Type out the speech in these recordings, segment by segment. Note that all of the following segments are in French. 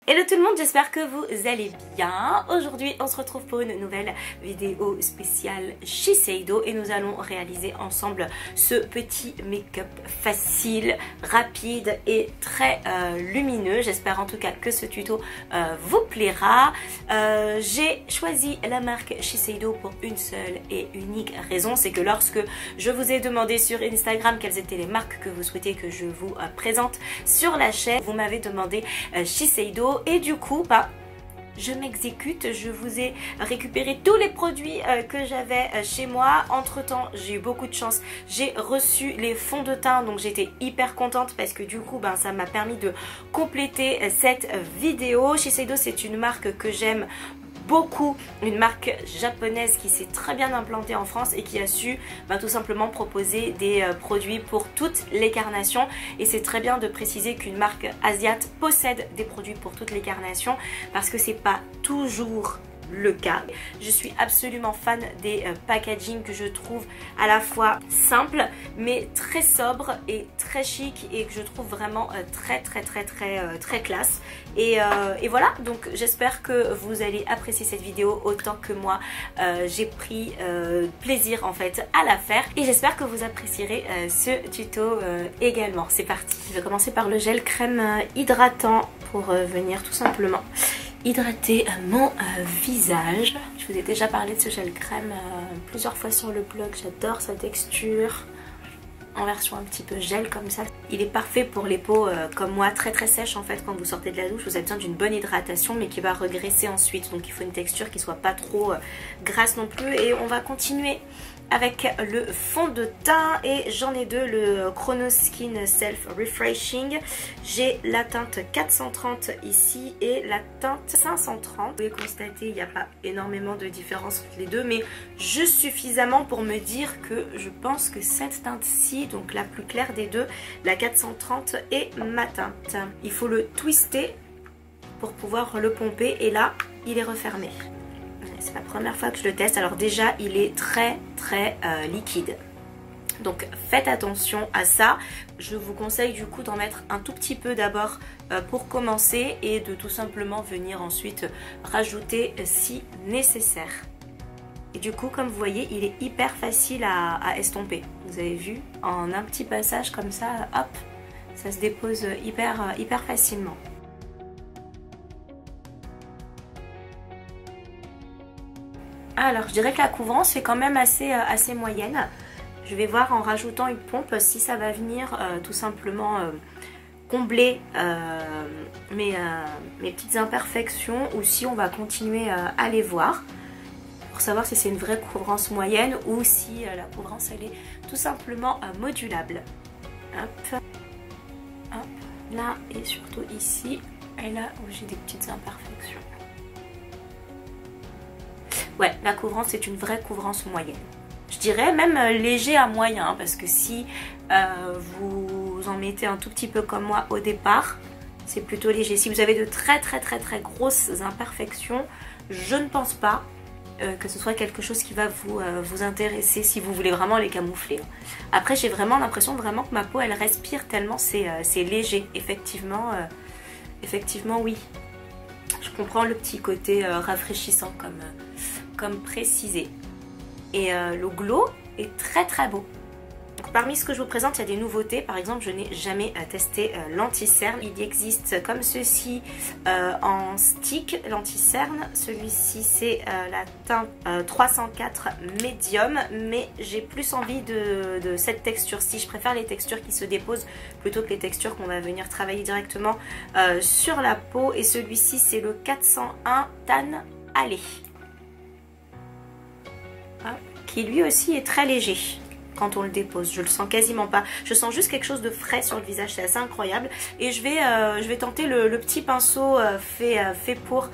Hello tout le monde, j'espère que vous allez bien. Aujourd'hui on se retrouve pour une nouvelle vidéo spéciale Shiseido et nous allons réaliser ensemble ce petit make-up facile, rapide et très lumineux. J'espère en tout cas que ce tuto vous plaira. J'ai choisi la marque Shiseido pour une seule et unique raison, c'est que lorsque je vous ai demandé sur Instagram quelles étaient les marques que vous souhaitez que je vous présente sur la chaîne, vous m'avez demandé Shiseido. Et du coup, je m'exécute, je vous ai récupéré tous les produits que j'avais chez moi. Entre temps, j'ai eu beaucoup de chance, j'ai reçu les fonds de teint, donc j'étais hyper contente parce que du coup, ça m'a permis de compléter cette vidéo. Shiseido, c'est une marque que j'aime beaucoup, une marque japonaise qui s'est très bien implantée en France et qui a su tout simplement proposer des produits pour toutes les carnations. Et c'est très bien de préciser qu'une marque asiate possède des produits pour toutes les carnations parce que c'est pas toujours le cas. Je suis absolument fan des packaging que je trouve à la fois simple mais très sobre et très chic et que je trouve vraiment très classe. Et voilà, donc j'espère que vous allez apprécier cette vidéo autant que moi j'ai pris plaisir en fait à la faire, et j'espère que vous apprécierez ce tuto également. C'est parti. Je vais commencer par le gel crème hydratant pour venir tout simplement hydrater mon visage. Je vous ai déjà parlé de ce gel crème plusieurs fois sur le blog. J'adore sa texture en version un petit peu gel comme ça. Il est parfait pour les peaux comme moi, très sèches en fait. Quand vous sortez de la douche, vous avez besoin d'une bonne hydratation mais qui va regraisser ensuite. Donc il faut une texture qui soit pas trop grasse non plus. Et on va continuer avec le fond de teint et j'en ai deux, le Chrono Skin Self Refreshing. J'ai la teinte 430 ici et la teinte 530. Vous pouvez constater, il n'y a pas énormément de différence entre les deux, mais juste suffisamment pour me dire que je pense que cette teinte-ci, donc la plus claire des deux, la 430, est ma teinte. Il faut le twister pour pouvoir le pomper et là, il est refermé. C'est la première fois que je le teste. Alors déjà il est très liquide, donc faites attention à ça. Je vous conseille du coup d'en mettre un tout petit peu d'abord pour commencer et de tout simplement venir ensuite rajouter si nécessaire. Et du coup, comme vous voyez, il est hyper facile à estomper. Vous avez vu, en un petit passage comme ça, hop, ça se dépose hyper facilement. Alors je dirais que la couvrance est quand même assez moyenne. Je vais voir en rajoutant une pompe si ça va venir tout simplement combler mes petites imperfections ou si on va continuer à les voir pour savoir si c'est une vraie couvrance moyenne ou si la couvrance elle est tout simplement modulable. Hop, hop, là et surtout ici et là où j'ai des petites imperfections. Ouais, la couvrance c'est une vraie couvrance moyenne. Je dirais même léger à moyen, parce que si vous en mettez un tout petit peu comme moi au départ, c'est plutôt léger. Si vous avez de très grosses imperfections, je ne pense pas que ce soit quelque chose qui va vous intéresser si vous voulez vraiment les camoufler. Après j'ai vraiment l'impression que ma peau elle respire tellement c'est léger. Effectivement oui. Je comprends le petit côté rafraîchissant comme précisé. Et le glow est très beau. Donc, parmi ce que je vous présente, il y a des nouveautés. Par exemple, je n'ai jamais testé l'anti-cerne. Il existe comme ceci en stick l'anti-cerne. Celui-ci c'est la teinte 304 médium, mais j'ai plus envie de cette texture-ci. Je préfère les textures qui se déposent plutôt que les textures qu'on va venir travailler directement sur la peau. Et celui-ci c'est le 401 Tan Alley, qui lui aussi est très léger quand on le dépose. Je le sens quasiment pas, je sens juste quelque chose de frais sur le visage, c'est assez incroyable. Et je vais tenter le petit pinceau fait pour.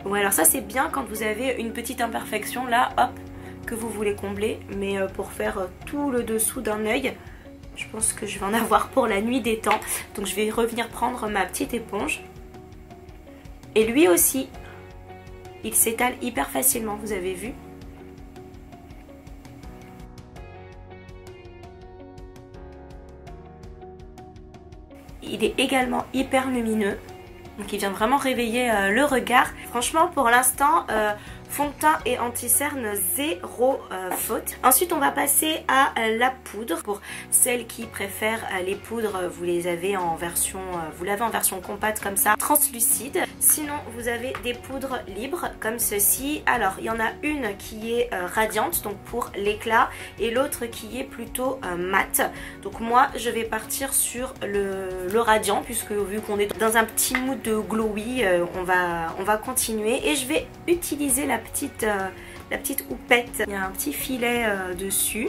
Ouais, alors ça c'est bien quand vous avez une petite imperfection là, hop, que vous voulez combler, mais pour faire tout le dessous d'un œil, je pense que je vais en avoir pour la nuit des temps. Donc je vais revenir prendre ma petite éponge. Et lui aussi, il s'étale hyper facilement, vous avez vu. il est également hyper lumineux. Donc il vient vraiment réveiller le regard. Franchement pour l'instant fond de teint et anti-cerne zéro faute. Ensuite on va passer à la poudre. Pour celles qui préfèrent les poudres, vous les avez en version, vous l'avez en version compacte comme ça, translucide. Sinon vous avez des poudres libres comme ceci. Alors il y en a une qui est radiante, donc pour l'éclat, et l'autre qui est plutôt mat. Donc moi je vais partir sur le radiant, puisque vu qu'on est dans un petit mood de glowy, on va continuer, et je vais utiliser la petite houppette. Il y a un petit filet dessus.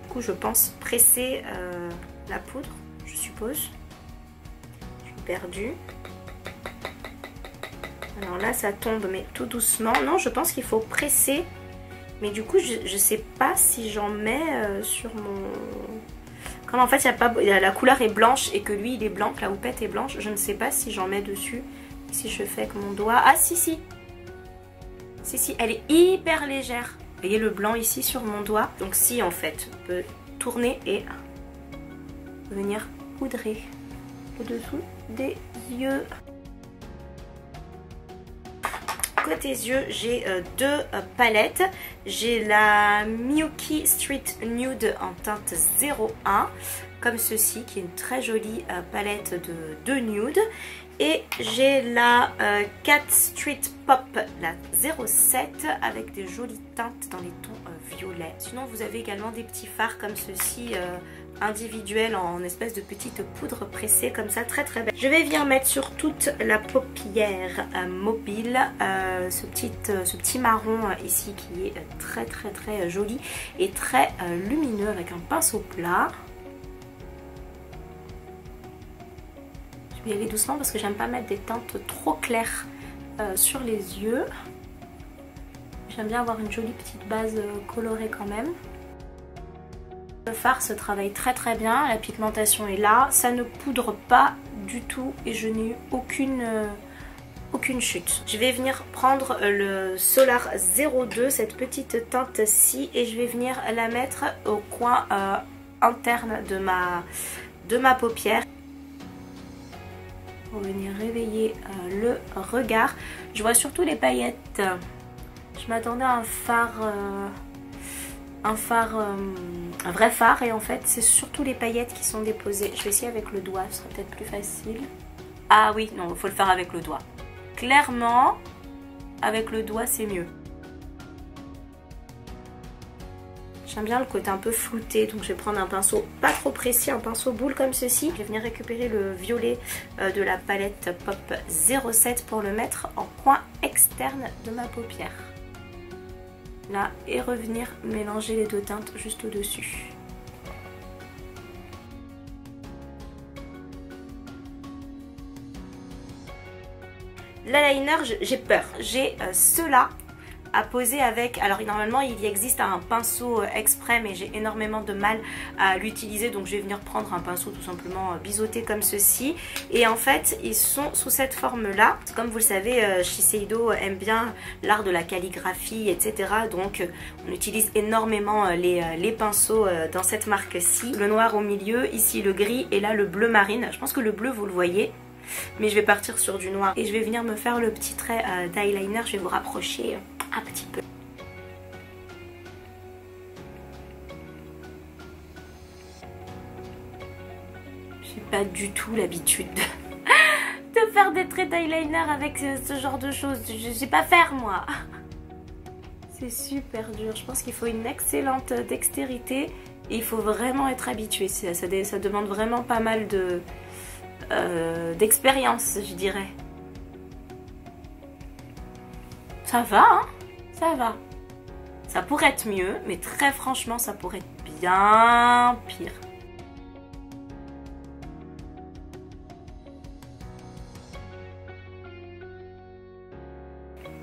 Du coup je pense presser la poudre, je suppose. Je suis perdue. Alors là ça tombe mais tout doucement. Non, je pense qu'il faut presser. Mais du coup je sais pas si j'en mets sur mon... Comme en fait la couleur est blanche et que lui il est blanc, que la houppette est blanche, je ne sais pas si j'en mets dessus. Si je fais avec mon doigt... Ah si si, elle est hyper légère. Vous voyez le blanc ici sur mon doigt. Donc si en fait, on peut tourner et venir poudrer au-dessous des yeux. Côté yeux, j'ai deux palettes. J'ai la Miyuki Street Nude en teinte 01, comme ceci, qui est une très jolie palette de nude. Et j'ai la Cat Street Pop, la 07, avec des jolies teintes dans les tons violets. Sinon vous avez également des petits fards comme ceci, individuels en espèce de petite poudre pressée comme ça, très très belle. Je vais venir mettre sur toute la paupière mobile ce petit marron ici qui est très très très joli et très lumineux avec un pinceau plat. Je vais y aller doucement parce que j'aime pas mettre des teintes trop claires sur les yeux. J'aime bien avoir une jolie petite base colorée quand même. Le fard se travaille très très bien, la pigmentation est là, ça ne poudre pas du tout et je n'ai eu aucune chute. Je vais venir prendre le Solar 02, cette petite teinte-ci, et je vais venir la mettre au coin interne de ma paupière. Pour venir réveiller le regard. Je vois surtout les paillettes. Je m'attendais à un vrai fard, et en fait c'est surtout les paillettes qui sont déposées. Je vais essayer avec le doigt, ce sera peut-être plus facile. Ah oui, non, il faut le faire avec le doigt. Clairement, avec le doigt c'est mieux. J'aime bien le côté un peu flouté, donc je vais prendre un pinceau pas trop précis, un pinceau boule comme ceci. Je vais venir récupérer le violet de la palette Pop 07 pour le mettre en coin externe de ma paupière. Là, et revenir mélanger les deux teintes juste au-dessus. L'eyeliner, j'ai peur. J'ai ceux-là à poser avec, alors normalement il existe un pinceau exprès, mais j'ai énormément de mal à l'utiliser, donc je vais venir prendre un pinceau tout simplement biseauté comme ceci, et en fait ils sont sous cette forme là. Comme vous le savez, Shiseido aime bien l'art de la calligraphie, etc., donc on utilise énormément les pinceaux dans cette marque-ci. Le noir au milieu, ici le gris, et là le bleu marine. Je pense que le bleu vous le voyez, mais je vais partir sur du noir et je vais venir me faire le petit trait d'eyeliner. Je vais vous rapprocher un petit peu. J'ai pas du tout l'habitude de faire des traits d'eyeliner avec ce genre de choses. Je sais pas faire moi. C'est super dur. Je pense qu'il faut une excellente dextérité et il faut vraiment être habitué. Ça demande vraiment pas mal d'expérience, je dirais. Ça va, hein? Ça va. Ça pourrait être mieux, mais très franchement, ça pourrait être bien pire.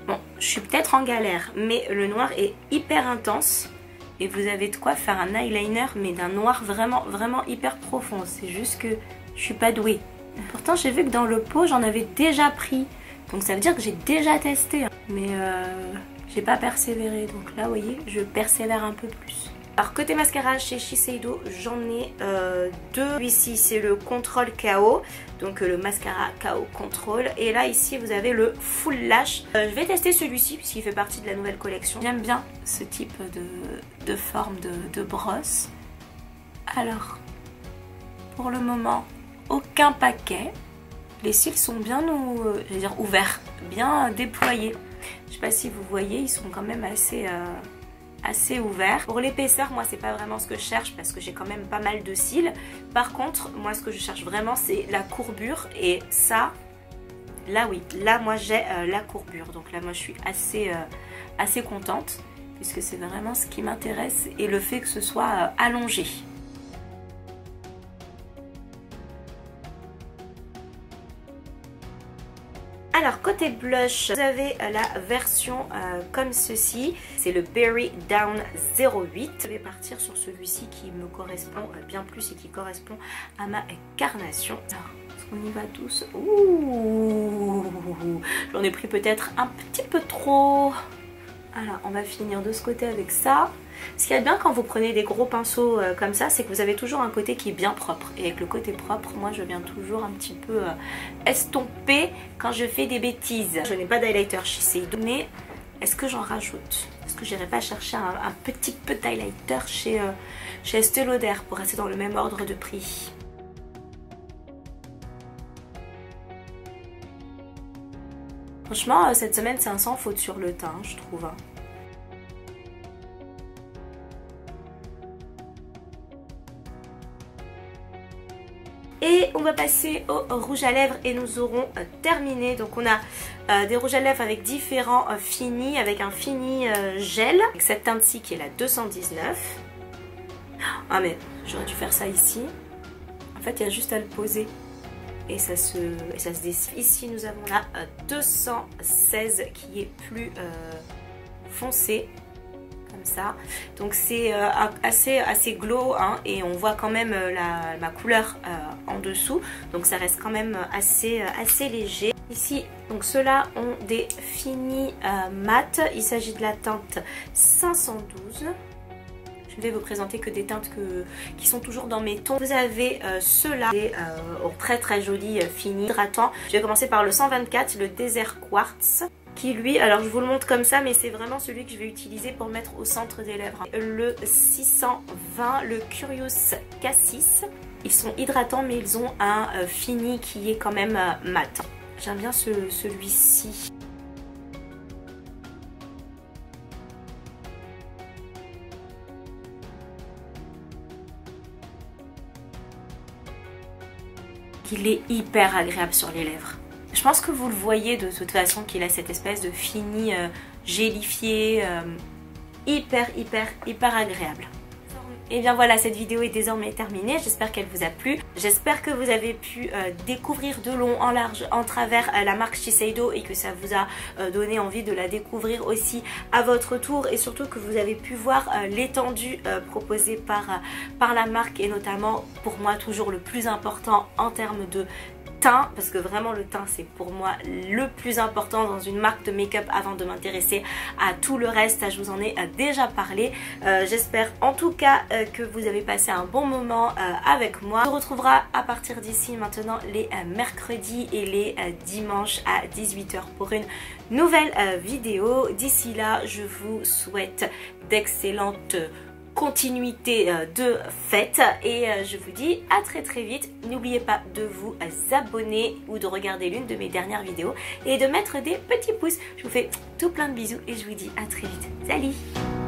Bon, je suis peut-être en galère, mais le noir est hyper intense. Et vous avez de quoi faire un eyeliner, mais d'un noir vraiment, vraiment hyper profond. C'est juste que je suis pas douée. Pourtant, j'ai vu que dans le pot, j'en avais déjà pris. Donc ça veut dire que j'ai déjà testé. Mais j'ai pas persévéré. Donc là, vous voyez, je persévère un peu plus. Alors côté mascara chez Shiseido, j'en ai deux. Ici c'est le Control KO, donc le mascara KO Control. Et là ici vous avez le Full Lash. Je vais tester celui-ci puisqu'il fait partie de la nouvelle collection. J'aime bien ce type de forme de brosse. Alors, pour le moment, aucun paquet. Les cils sont bien ouverts, bien déployés. Je sais pas si vous voyez, ils sont quand même assez ouverts. Pour l'épaisseur, moi c'est pas vraiment ce que je cherche parce que j'ai quand même pas mal de cils. Par contre, moi ce que je cherche vraiment c'est la courbure et ça, là oui, là moi j'ai la courbure. Donc là moi je suis assez contente puisque c'est vraiment ce qui m'intéresse et le fait que ce soit allongé. Alors côté blush, vous avez la version comme ceci, c'est le Berry Down 08. Je vais partir sur celui-ci qui me correspond bien plus et qui correspond à ma carnation. Est-ce qu'on y va tous? Ouh, j'en ai pris peut-être un petit peu trop. Alors on va finir de ce côté avec ça. Ce qu'il y a de bien quand vous prenez des gros pinceaux comme ça, c'est que vous avez toujours un côté qui est bien propre. Et avec le côté propre, moi je viens toujours un petit peu estomper quand je fais des bêtises. Je n'ai pas d'highlighter chez Shiseido, mais est-ce que j'en rajoute? Est-ce que j'irai pas chercher un petit peu d'highlighter chez Estée Lauder pour rester dans le même ordre de prix? Franchement, cette semaine c'est un sans faute sur le teint, je trouve. Et on va passer au rouge à lèvres et nous aurons terminé. Donc on a des rouges à lèvres avec différents finis, avec un fini gel. Avec cette teinte-ci qui est la 219. Ah mais j'aurais dû faire ça ici. En fait il y a juste à le poser. Et ça se décide. Ici nous avons la 216 qui est plus foncée. Comme ça, donc c'est assez glow hein, et on voit quand même ma couleur en dessous, donc ça reste quand même assez léger. Ici donc ceux-là ont des finis mat, il s'agit de la teinte 512. Je vais vous présenter que des teintes qui sont toujours dans mes tons. Vous avez ceux-là, très jolis finis hydratants. Je vais commencer par le 124, le Desert Quartz. Qui lui, alors je vous le montre comme ça, mais c'est vraiment celui que je vais utiliser pour mettre au centre des lèvres. Le 620, le Curious Cassis. Ils sont hydratants mais ils ont un fini qui est quand même mat. J'aime bien celui-ci. Il est hyper agréable sur les lèvres. Je pense que vous le voyez de toute façon qu'il a cette espèce de fini gélifié hyper agréable. Et bien voilà, cette vidéo est désormais terminée, j'espère qu'elle vous a plu. J'espère que vous avez pu découvrir de long en large en travers la marque Shiseido et que ça vous a donné envie de la découvrir aussi à votre tour et surtout que vous avez pu voir l'étendue proposée par la marque et notamment pour moi toujours le plus important en termes de teint, parce que vraiment le teint c'est pour moi le plus important dans une marque de make-up avant de m'intéresser à tout le reste. Je vous en ai déjà parlé. J'espère en tout cas que vous avez passé un bon moment avec moi. On se retrouvera à partir d'ici maintenant les mercredis et les dimanches à 18 h pour une nouvelle vidéo. D'ici là, je vous souhaite d'excellentes continuité de fête et je vous dis à très vite. N'oubliez pas de vous abonner ou de regarder l'une de mes dernières vidéos et de mettre des petits pouces. Je vous fais tout plein de bisous et je vous dis à très vite. Salut!